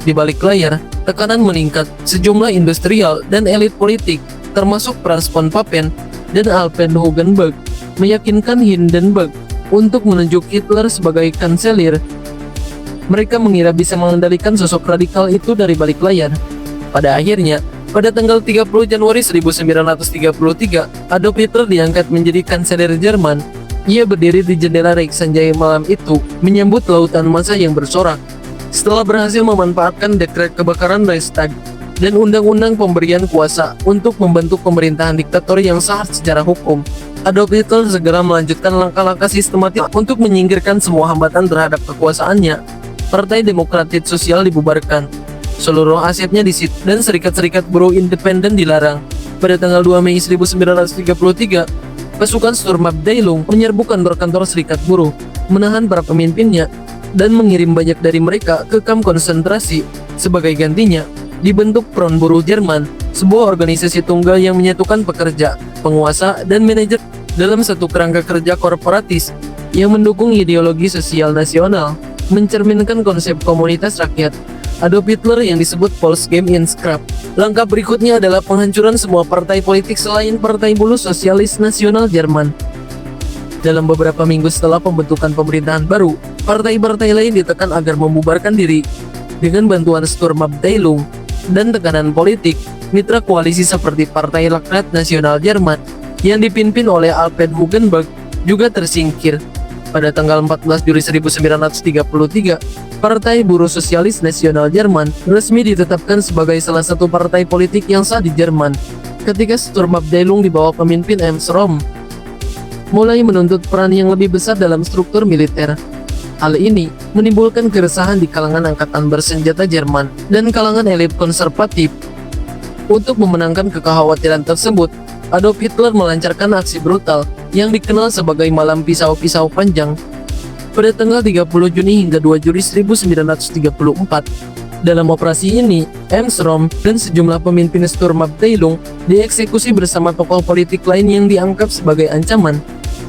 Di balik layar, tekanan meningkat. Sejumlah industrial dan elit politik, termasuk Franz von Papen dan Alfred Hugenberg, meyakinkan Hindenburg untuk menunjuk Hitler sebagai kanselir. Mereka mengira bisa mengendalikan sosok radikal itu dari balik layar. Pada akhirnya, pada tanggal 30 Januari 1933, Adolf Hitler diangkat menjadi kanselir Jerman. Ia berdiri di jendela Reichsjaya malam itu, menyambut lautan massa yang bersorak. Setelah berhasil memanfaatkan dekret kebakaran Reichstag dan undang-undang pemberian kuasa untuk membentuk pemerintahan diktator yang sah secara hukum, Adolf Hitler segera melanjutkan langkah-langkah sistematik untuk menyingkirkan semua hambatan terhadap kekuasaannya. Partai Demokratis Sosial dibubarkan, seluruh asetnya disita, dan serikat-serikat buruh independen dilarang. Pada tanggal 2 Mei 1933, pasukan Sturmabteilung menyerbu kantor-kantor serikat buruh, menahan para pemimpinnya, dan mengirim banyak dari mereka ke kamp konsentrasi. Sebagai gantinya, dibentuk Front Buruh Jerman, sebuah organisasi tunggal yang menyatukan pekerja, penguasa, dan manajer dalam satu kerangka kerja korporatis yang mendukung ideologi sosial nasional, mencerminkan konsep komunitas rakyat. Adolf Hitler yang disebut Volksgemeinschaft. Langkah berikutnya adalah penghancuran semua partai politik selain Partai Buruh Sosialis Nasional Jerman. Dalam beberapa minggu setelah pembentukan pemerintahan baru, partai-partai lain ditekan agar membubarkan diri. Dengan bantuan Sturmabteilung dan tekanan politik, mitra koalisi seperti Partai Rakyat Nasional Jerman yang dipimpin oleh Alfred Hugenberg juga tersingkir. Pada tanggal 14 Juli 1933, Partai Buruh Sosialis Nasional Jerman resmi ditetapkan sebagai salah satu partai politik yang sah di Jerman. Ketika Sturmabteilung di bawah pemimpin Ernst Röhm mulai menuntut peran yang lebih besar dalam struktur militer. Hal ini menimbulkan keresahan di kalangan angkatan bersenjata Jerman dan kalangan elit konservatif. Untuk memenangkan kekhawatiran tersebut, Adolf Hitler melancarkan aksi brutal yang dikenal sebagai Malam Pisau-Pisau Panjang pada tanggal 30 Juni hingga 2 Juli 1934. Dalam operasi ini, Ernst Röhm dan sejumlah pemimpin Sturmabteilung dieksekusi bersama tokoh politik lain yang dianggap sebagai ancaman,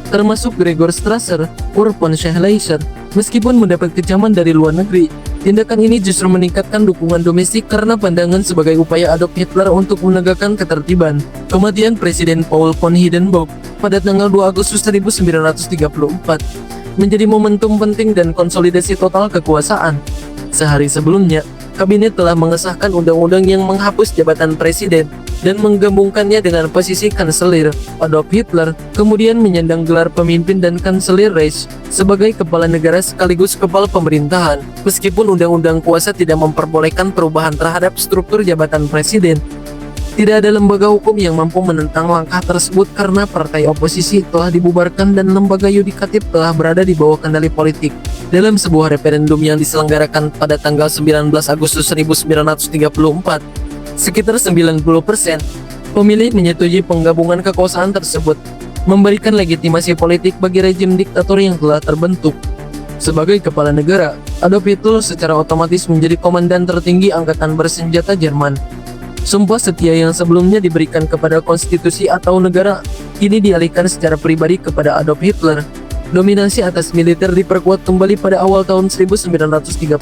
termasuk Gregor Strasser, Kurt von Schleicher. Meskipun mendapat kecaman dari luar negeri, tindakan ini justru meningkatkan dukungan domestik karena pandangan sebagai upaya Adolf Hitler untuk menegakkan ketertiban. Kematian Presiden Paul von Hindenburg pada tanggal 2 Agustus 1934 menjadi momentum penting dan konsolidasi total kekuasaan. Sehari sebelumnya, kabinet telah mengesahkan undang-undang yang menghapus jabatan presiden dan menggabungkannya dengan posisi kanselir. Adolf Hitler kemudian menyandang gelar pemimpin dan kanselir Reich sebagai kepala negara sekaligus kepala pemerintahan. Meskipun undang-undang kuasa tidak memperbolehkan perubahan terhadap struktur jabatan presiden, tidak ada lembaga hukum yang mampu menentang langkah tersebut karena partai oposisi telah dibubarkan dan lembaga yudikatif telah berada di bawah kendali politik. Dalam sebuah referendum yang diselenggarakan pada tanggal 19 Agustus 1934, sekitar 90% pemilih menyetujui penggabungan kekuasaan tersebut, memberikan legitimasi politik bagi rejim diktator yang telah terbentuk. Sebagai kepala negara, Adolf Hitler secara otomatis menjadi komandan tertinggi angkatan bersenjata Jerman. Sumpah setia yang sebelumnya diberikan kepada konstitusi atau negara, kini dialihkan secara pribadi kepada Adolf Hitler. Dominasi atas militer diperkuat kembali pada awal tahun 1938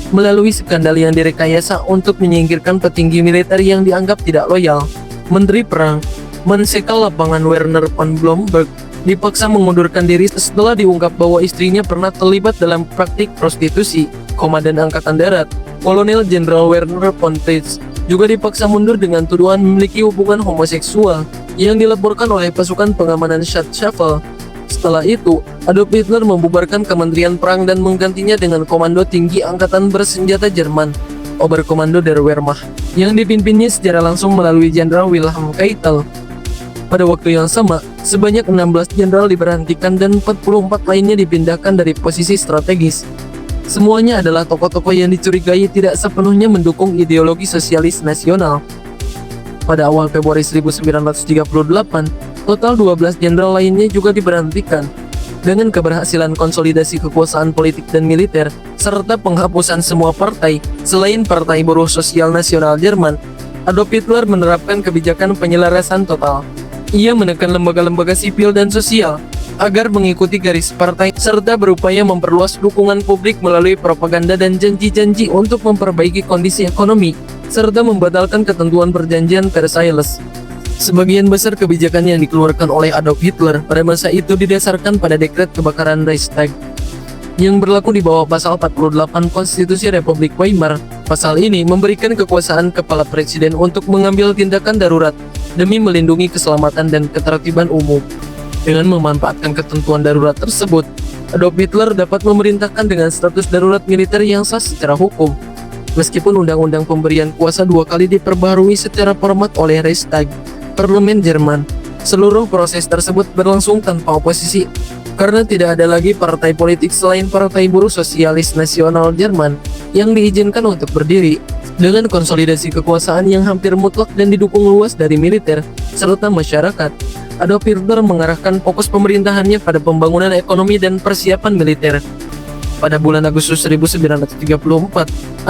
melalui skandal yang direkayasa untuk menyingkirkan petinggi militer yang dianggap tidak loyal. Menteri Perang, Marsekal Lapangan Werner von Blomberg, dipaksa mengundurkan diri setelah diungkap bahwa istrinya pernah terlibat dalam praktik prostitusi. Komandan Angkatan Darat, Kolonel Jenderal Werner von Pritz, juga dipaksa mundur dengan tuduhan memiliki hubungan homoseksual yang dilaporkan oleh pasukan pengamanan Schatzstaffel. Setelah itu, Adolf Hitler membubarkan Kementerian Perang dan menggantinya dengan Komando Tinggi Angkatan Bersenjata Jerman, Oberkommando der Wehrmacht, yang dipimpinnya secara langsung melalui Jenderal Wilhelm Keitel. Pada waktu yang sama, sebanyak 16 jenderal diberhentikan dan 44 lainnya dipindahkan dari posisi strategis. Semuanya adalah tokoh-tokoh yang dicurigai tidak sepenuhnya mendukung ideologi sosialis nasional. Pada awal Februari 1938, total 12 jenderal lainnya juga diberhentikan. Dengan keberhasilan konsolidasi kekuasaan politik dan militer, serta penghapusan semua partai, selain Partai Buruh Sosial Nasional Jerman, Adolf Hitler menerapkan kebijakan penyelarasan total. Ia menekan lembaga-lembaga sipil dan sosial agar mengikuti garis partai serta berupaya memperluas dukungan publik melalui propaganda dan janji-janji untuk memperbaiki kondisi ekonomi serta membatalkan ketentuan perjanjian Versailles. Sebagian besar kebijakan yang dikeluarkan oleh Adolf Hitler pada masa itu didasarkan pada dekret kebakaran Reichstag yang berlaku di bawah pasal 48 Konstitusi Republik Weimar. Pasal ini memberikan kekuasaan kepala presiden untuk mengambil tindakan darurat demi melindungi keselamatan dan ketertiban umum. Dengan memanfaatkan ketentuan darurat tersebut, Adolf Hitler dapat memerintahkan dengan status darurat militer yang sah secara hukum. Meskipun undang-undang pemberian kuasa 2 kali diperbaharui secara format oleh Reichstag, Parlemen Jerman, seluruh proses tersebut berlangsung tanpa oposisi, karena tidak ada lagi partai politik selain Partai Buruh Sosialis Nasional Jerman yang diizinkan untuk berdiri. Dengan konsolidasi kekuasaan yang hampir mutlak dan didukung luas dari militer serta masyarakat, Adolf Hitler mengarahkan fokus pemerintahannya pada pembangunan ekonomi dan persiapan militer. Pada bulan Agustus 1934,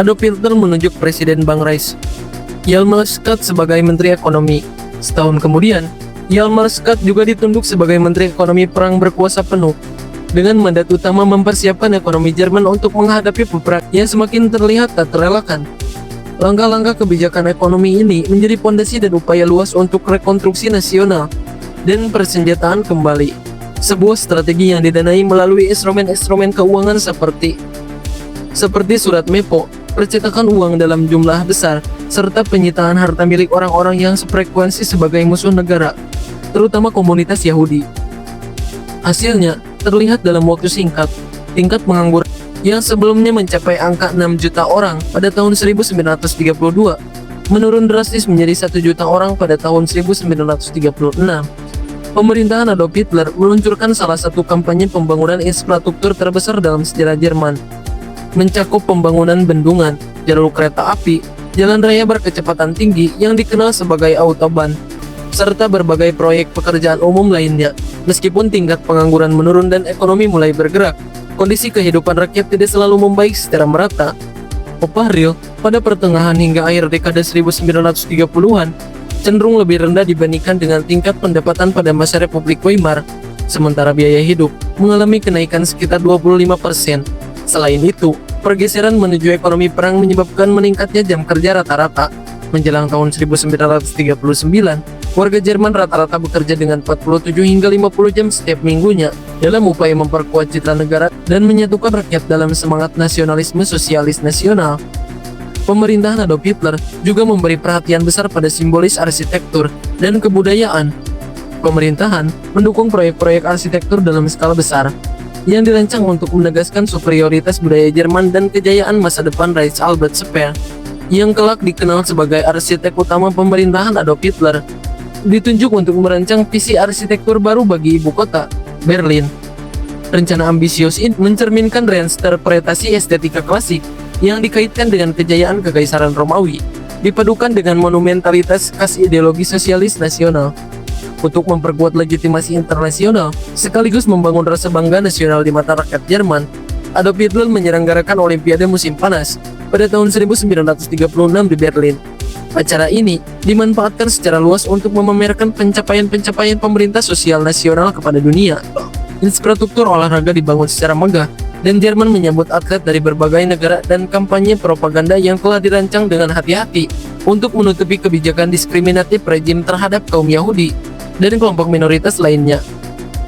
Adolf Hitler menunjuk Presiden Bank Reich, Hjalmar Schacht sebagai Menteri Ekonomi. Setahun kemudian, Hjalmar Schacht juga ditunjuk sebagai Menteri Ekonomi Perang berkuasa penuh, dengan mandat utama mempersiapkan ekonomi Jerman untuk menghadapi peperangan yang semakin terlihat tak terelakkan. Langkah-langkah kebijakan ekonomi ini menjadi pondasi dan upaya luas untuk rekonstruksi nasional dan persenjataan kembali. Sebuah strategi yang didanai melalui instrumen-instrumen keuangan seperti surat mepo, percetakan uang dalam jumlah besar, serta penyitaan harta milik orang-orang yang sefrekuensi sebagai musuh negara, terutama komunitas Yahudi. Hasilnya terlihat dalam waktu singkat, tingkat pengangguran yang sebelumnya mencapai angka 6 juta orang pada tahun 1932 menurun drastis menjadi 1 juta orang pada tahun 1936. Pemerintahan Adolf Hitler meluncurkan salah satu kampanye pembangunan infrastruktur terbesar dalam sejarah Jerman, mencakup pembangunan bendungan, jalur kereta api, jalan raya berkecepatan tinggi yang dikenal sebagai Autobahn, serta berbagai proyek pekerjaan umum lainnya. Meskipun tingkat pengangguran menurun dan ekonomi mulai bergerak, kondisi kehidupan rakyat tidak selalu membaik secara merata. Upah real pada pertengahan hingga akhir dekade 1930-an cenderung lebih rendah dibandingkan dengan tingkat pendapatan pada masa Republik Weimar, sementara biaya hidup mengalami kenaikan sekitar 25%. Selain itu, pergeseran menuju ekonomi perang menyebabkan meningkatnya jam kerja rata-rata. Menjelang tahun 1939, warga Jerman rata-rata bekerja dengan 47 hingga 50 jam setiap minggunya dalam upaya memperkuat citra negara dan menyatukan rakyat dalam semangat nasionalisme sosialis nasional. Pemerintahan Adolf Hitler juga memberi perhatian besar pada simbolis arsitektur dan kebudayaan. Pemerintahan mendukung proyek-proyek arsitektur dalam skala besar yang dirancang untuk menegaskan superioritas budaya Jerman dan kejayaan masa depan Reich. Albert Speer, yang kelak dikenal sebagai arsitek utama pemerintahan Adolf Hitler, ditunjuk untuk merancang visi arsitektur baru bagi ibu kota, Berlin. Rencana ambisius ini mencerminkan reinterpretasi estetika klasik yang dikaitkan dengan kejayaan Kekaisaran Romawi, dipadukan dengan monumentalitas khas ideologi sosialis nasional. Untuk memperkuat legitimasi internasional, sekaligus membangun rasa bangga nasional di mata rakyat Jerman, Adolf Hitler menyelenggarakan Olimpiade Musim Panas pada tahun 1936 di Berlin. Acara ini dimanfaatkan secara luas untuk memamerkan pencapaian-pencapaian pemerintah sosial nasional kepada dunia. Infrastruktur olahraga dibangun secara megah, dan Jerman menyambut atlet dari berbagai negara dan kampanye propaganda yang telah dirancang dengan hati-hati untuk menutupi kebijakan diskriminatif rejim terhadap kaum Yahudi dan kelompok minoritas lainnya.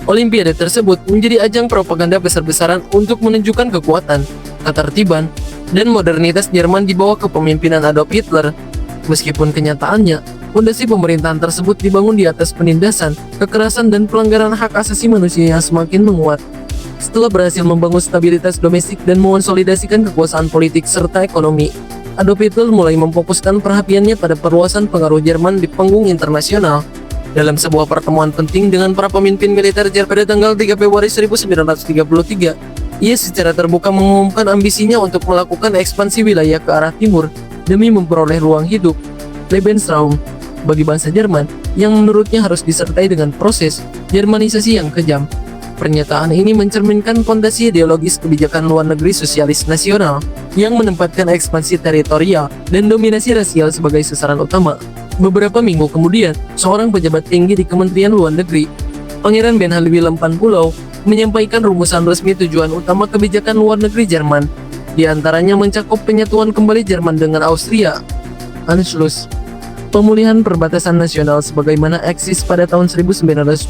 Olimpiade tersebut menjadi ajang propaganda besar-besaran untuk menunjukkan kekuatan, ketertiban, dan modernitas Jerman di bawah kepemimpinan Adolf Hitler. Meskipun kenyataannya, fondasi pemerintahan tersebut dibangun di atas penindasan, kekerasan, dan pelanggaran hak asasi manusia yang semakin menguat. Setelah berhasil membangun stabilitas domestik dan mengonsolidasikan kekuasaan politik serta ekonomi, Adolf Hitler mulai memfokuskan perhatiannya pada perluasan pengaruh Jerman di panggung internasional. Dalam sebuah pertemuan penting dengan para pemimpin militer Jerman pada tanggal 3 Februari 1933, ia secara terbuka mengumumkan ambisinya untuk melakukan ekspansi wilayah ke arah timur demi memperoleh ruang hidup, Lebensraum, bagi bangsa Jerman, yang menurutnya harus disertai dengan proses Jermanisasi yang kejam. Pernyataan ini mencerminkan fondasi ideologis kebijakan luar negeri sosialis nasional yang menempatkan ekspansi teritorial dan dominasi rasial sebagai sasaran utama. Beberapa minggu kemudian, seorang pejabat tinggi di Kementerian Luar Negeri, Pangeran Ben Willem van Pulau, menyampaikan rumusan resmi tujuan utama kebijakan luar negeri Jerman. Di antaranya mencakup penyatuan kembali Jerman dengan Austria, Anschluss, pemulihan perbatasan nasional sebagaimana eksis pada tahun 1914,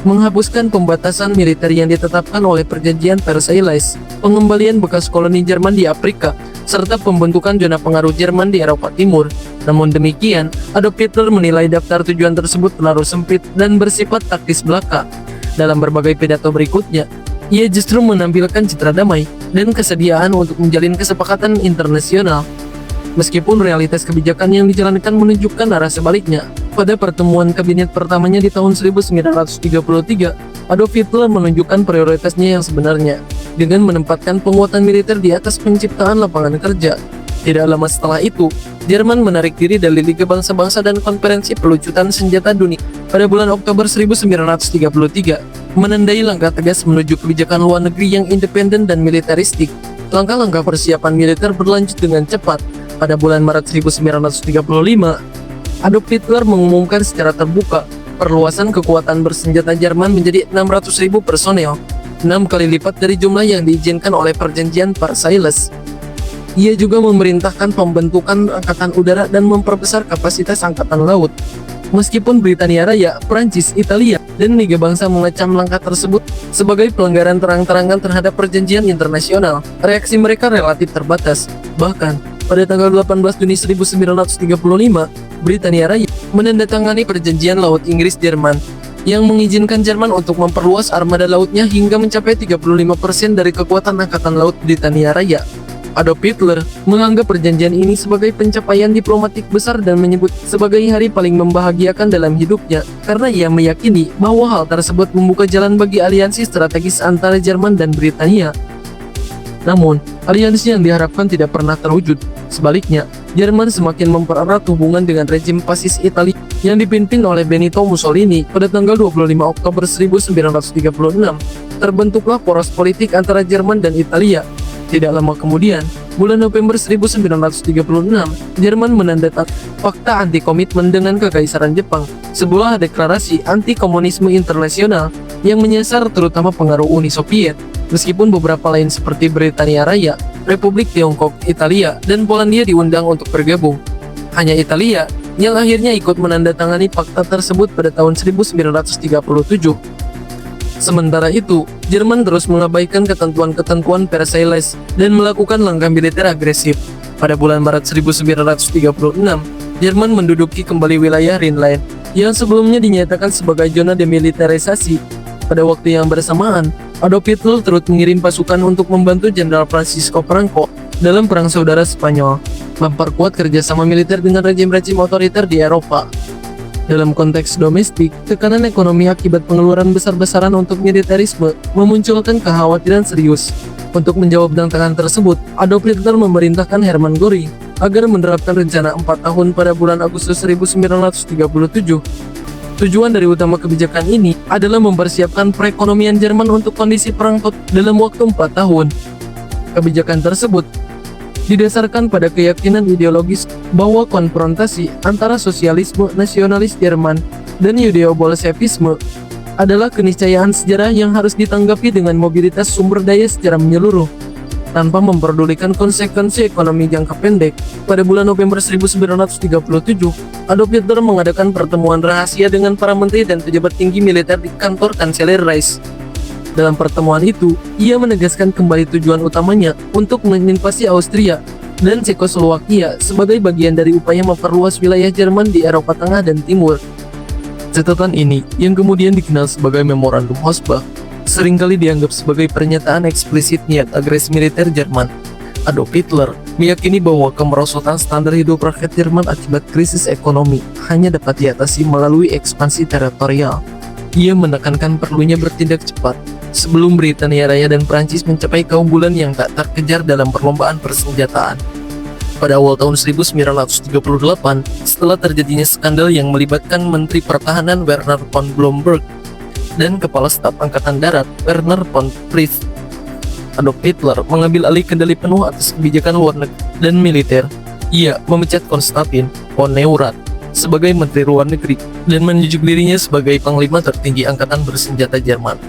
menghapuskan pembatasan militer yang ditetapkan oleh Perjanjian Versailles, pengembalian bekas koloni Jerman di Afrika, serta pembentukan zona pengaruh Jerman di Eropa Timur. Namun demikian, Adolf Hitler menilai daftar tujuan tersebut terlalu sempit dan bersifat taktis belaka. Dalam berbagai pidato berikutnya, ia justru menampilkan citra damai dan kesediaan untuk menjalin kesepakatan internasional. Meskipun realitas kebijakan yang dijalankan menunjukkan arah sebaliknya, pada pertemuan kabinet pertamanya di tahun 1933, Adolf Hitler menunjukkan prioritasnya yang sebenarnya, dengan menempatkan penguatan militer di atas penciptaan lapangan kerja. Tidak lama setelah itu, Jerman menarik diri dari Liga Bangsa-Bangsa dan Konferensi Pelucutan Senjata Dunia pada bulan Oktober 1933, menandai langkah tegas menuju kebijakan luar negeri yang independen dan militeristik. Langkah-langkah persiapan militer berlanjut dengan cepat. Pada bulan Maret 1935, Adolf Hitler mengumumkan secara terbuka perluasan kekuatan bersenjata Jerman menjadi 600.000 personel, 6 kali lipat dari jumlah yang diizinkan oleh Perjanjian Versailles. Ia juga memerintahkan pembentukan angkatan udara dan memperbesar kapasitas angkatan laut. Meskipun Britania Raya, Prancis, Italia, dan Liga Bangsa mengecam langkah tersebut sebagai pelanggaran terang-terangan terhadap perjanjian internasional, reaksi mereka relatif terbatas. Bahkan, pada tanggal 18 Juni 1935, Britania Raya menandatangani perjanjian laut Inggris-Jerman yang mengizinkan Jerman untuk memperluas armada lautnya hingga mencapai 35% dari kekuatan angkatan laut Britania Raya. Adolf Hitler menganggap perjanjian ini sebagai pencapaian diplomatik besar dan menyebut sebagai hari paling membahagiakan dalam hidupnya, karena ia meyakini bahwa hal tersebut membuka jalan bagi aliansi strategis antara Jerman dan Britania. Namun, aliansi yang diharapkan tidak pernah terwujud. Sebaliknya, Jerman semakin mempererat hubungan dengan rejim fasis Italia yang dipimpin oleh Benito Mussolini. Pada tanggal 25 Oktober 1936, terbentuklah poros politik antara Jerman dan Italia. Tidak lama kemudian, bulan November 1936, Jerman menandatangani Fakta Anti-Komitmen dengan Kekaisaran Jepang, sebuah deklarasi anti-komunisme internasional yang menyasar terutama pengaruh Uni Soviet. Meskipun beberapa lain seperti Britania Raya, Republik Tiongkok, Italia, dan Polandia diundang untuk bergabung, hanya Italia yang akhirnya ikut menandatangani fakta tersebut pada tahun 1937. Sementara itu, Jerman terus mengabaikan ketentuan-ketentuan Versailles dan melakukan langkah militer agresif. Pada bulan Maret 1936, Jerman menduduki kembali wilayah Rhineland yang sebelumnya dinyatakan sebagai zona demilitarisasi. Pada waktu yang bersamaan, Adolf Hitler turut mengirim pasukan untuk membantu Jenderal Francisco Franco dalam Perang Saudara Spanyol, memperkuat kerjasama militer dengan rejim-rejim otoriter di Eropa. Dalam konteks domestik, tekanan ekonomi akibat pengeluaran besar-besaran untuk militerisme memunculkan kekhawatiran serius. Untuk menjawab tantangan tersebut, Adolf Hitler memerintahkan Hermann Göring agar menerapkan rencana 4 tahun pada bulan Agustus 1937. Tujuan dari utama kebijakan ini adalah mempersiapkan perekonomian Jerman untuk kondisi perang dalam waktu 4 tahun. Kebijakan tersebut didasarkan pada keyakinan ideologis bahwa konfrontasi antara sosialisme nasionalis Jerman dan Yudeo-Bolshevisme adalah keniscayaan sejarah yang harus ditanggapi dengan mobilitas sumber daya secara menyeluruh, tanpa memperdulikan konsekuensi ekonomi jangka pendek. Pada bulan November 1937, Adolf Hitler mengadakan pertemuan rahasia dengan para menteri dan pejabat tinggi militer di kantor Kanselir Reich. Dalam pertemuan itu, ia menegaskan kembali tujuan utamanya untuk menginvasi Austria dan Cekoslowakia sebagai bagian dari upaya memperluas wilayah Jerman di Eropa Tengah dan Timur. Catatan ini, yang kemudian dikenal sebagai Memorandum Hossbach, seringkali dianggap sebagai pernyataan eksplisit niat agresi militer Jerman. Adolf Hitler meyakini bahwa kemerosotan standar hidup rakyat Jerman akibat krisis ekonomi hanya dapat diatasi melalui ekspansi teritorial. Ia menekankan perlunya bertindak cepat sebelum Britania Raya dan Prancis mencapai keunggulan yang tak terkejar dalam perlombaan persenjataan. Pada awal tahun 1938, setelah terjadinya skandal yang melibatkan Menteri Pertahanan Werner von Blomberg dan Kepala Staf Angkatan Darat Werner von Fritz, Adolf Hitler mengambil alih kendali penuh atas kebijakan luar negeri dan militer. Ia memecat Konstantin von Neurath sebagai Menteri Luar Negeri dan menunjuk dirinya sebagai Panglima tertinggi Angkatan Bersenjata Jerman.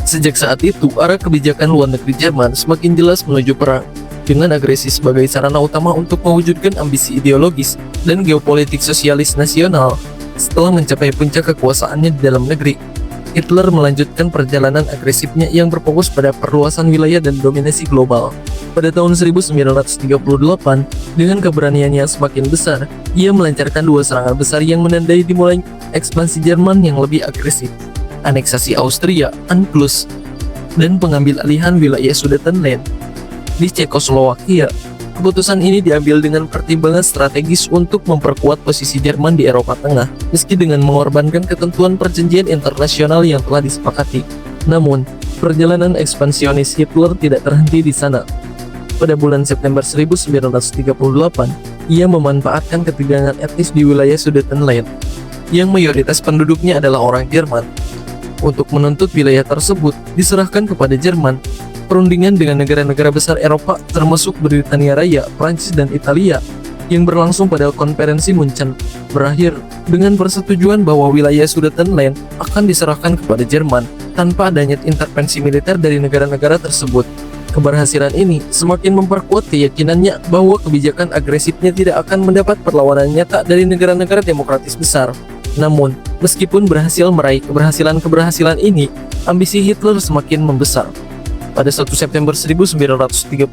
Sejak saat itu, arah kebijakan luar negeri Jerman semakin jelas menuju perang, dengan agresi sebagai sarana utama untuk mewujudkan ambisi ideologis dan geopolitik sosialis nasional. Setelah mencapai puncak kekuasaannya di dalam negeri, Hitler melanjutkan perjalanan agresifnya yang berfokus pada perluasan wilayah dan dominasi global. Pada tahun 1938, dengan keberaniannya semakin besar, ia melancarkan dua serangan besar yang menandai dimulai ekspansi Jerman yang lebih agresif: aneksasi Austria, Anschluss, dan pengambil alihan wilayah Sudetenland di Cekoslowakia. Keputusan ini diambil dengan pertimbangan strategis untuk memperkuat posisi Jerman di Eropa Tengah, meski dengan mengorbankan ketentuan perjanjian internasional yang telah disepakati. Namun, perjalanan ekspansionis Hitler tidak terhenti di sana. Pada bulan September 1938, ia memanfaatkan ketegangan etnis di wilayah Sudetenland, yang mayoritas penduduknya adalah orang Jerman. Untuk menuntut wilayah tersebut diserahkan kepada Jerman, perundingan dengan negara-negara besar Eropa termasuk Britania Raya, Prancis, dan Italia yang berlangsung pada konferensi Munchen berakhir dengan persetujuan bahwa wilayah Sudetenland akan diserahkan kepada Jerman tanpa adanya intervensi militer dari negara-negara tersebut. Keberhasilan ini semakin memperkuat keyakinannya bahwa kebijakan agresifnya tidak akan mendapat perlawanan nyata dari negara-negara demokratis besar. Namun, meskipun berhasil meraih keberhasilan ini, ambisi Hitler semakin membesar. Pada 1 September 1939,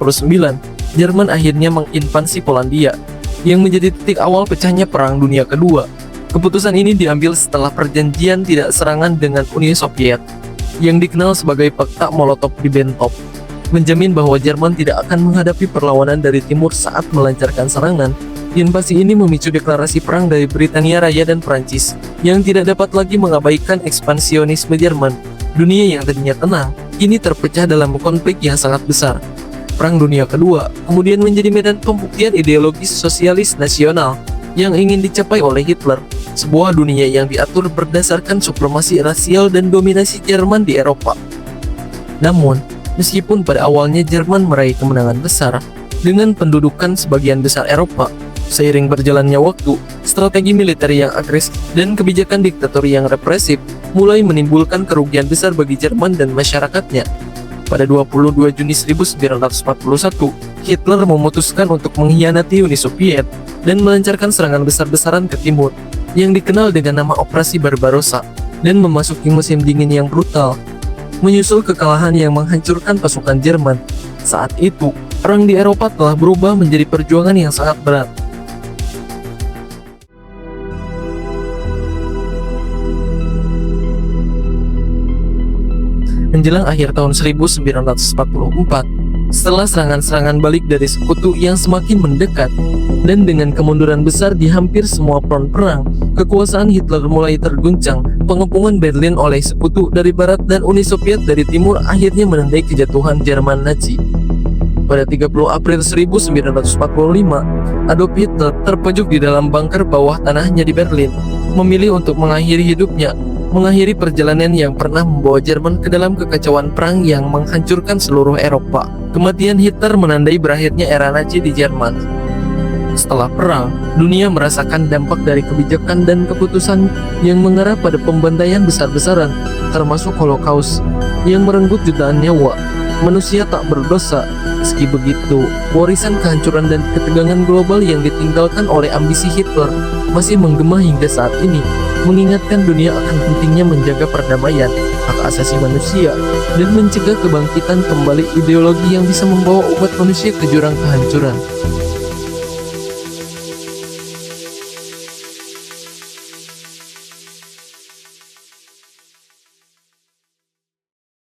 Jerman akhirnya menginvasi Polandia, yang menjadi titik awal pecahnya Perang Dunia Kedua. Keputusan ini diambil setelah perjanjian tidak serangan dengan Uni Soviet, yang dikenal sebagai Pakta Molotov-Ribbentrop, menjamin bahwa Jerman tidak akan menghadapi perlawanan dari timur saat melancarkan serangan. Invasi ini memicu deklarasi perang dari Britania Raya dan Prancis, yang tidak dapat lagi mengabaikan ekspansionisme Jerman. Dunia yang tadinya tenang, kini terpecah dalam konflik yang sangat besar. Perang Dunia Kedua kemudian menjadi medan pembuktian ideologis sosialis nasional yang ingin dicapai oleh Hitler, sebuah dunia yang diatur berdasarkan supremasi rasial dan dominasi Jerman di Eropa. Namun, meskipun pada awalnya Jerman meraih kemenangan besar dengan pendudukan sebagian besar Eropa, seiring berjalannya waktu, strategi militer yang agresif dan kebijakan diktator yang represif mulai menimbulkan kerugian besar bagi Jerman dan masyarakatnya. Pada 22 Juni 1941, Hitler memutuskan untuk mengkhianati Uni Soviet dan melancarkan serangan besar-besaran ke timur, yang dikenal dengan nama Operasi Barbarossa, dan memasuki musim dingin yang brutal. Menyusul kekalahan yang menghancurkan pasukan Jerman, saat itu, perang di Eropa telah berubah menjadi perjuangan yang sangat berat. Menjelang akhir tahun 1944, setelah serangan-serangan balik dari sekutu yang semakin mendekat, dan dengan kemunduran besar di hampir semua front perang, kekuasaan Hitler mulai terguncang. Pengepungan Berlin oleh sekutu dari barat dan Uni Soviet dari timur akhirnya menandai kejatuhan Jerman Nazi. Pada 30 April 1945, Adolf Hitler terpojok di dalam bunker bawah tanahnya di Berlin, memilih untuk mengakhiri hidupnya, mengakhiri perjalanan yang pernah membawa Jerman ke dalam kekacauan perang yang menghancurkan seluruh Eropa. Kematian Hitler menandai berakhirnya era Nazi di Jerman. Setelah perang, dunia merasakan dampak dari kebijakan dan keputusan yang mengarah pada pembantaian besar-besaran, termasuk Holocaust, yang merenggut jutaan nyawa manusia tak berdosa. Meski begitu, warisan kehancuran dan ketegangan global yang ditinggalkan oleh ambisi Hitler masih menggema hingga saat ini, mengingatkan dunia akan pentingnya menjaga perdamaian, hak asasi manusia, dan mencegah kebangkitan kembali ideologi yang bisa membawa umat manusia ke jurang kehancuran.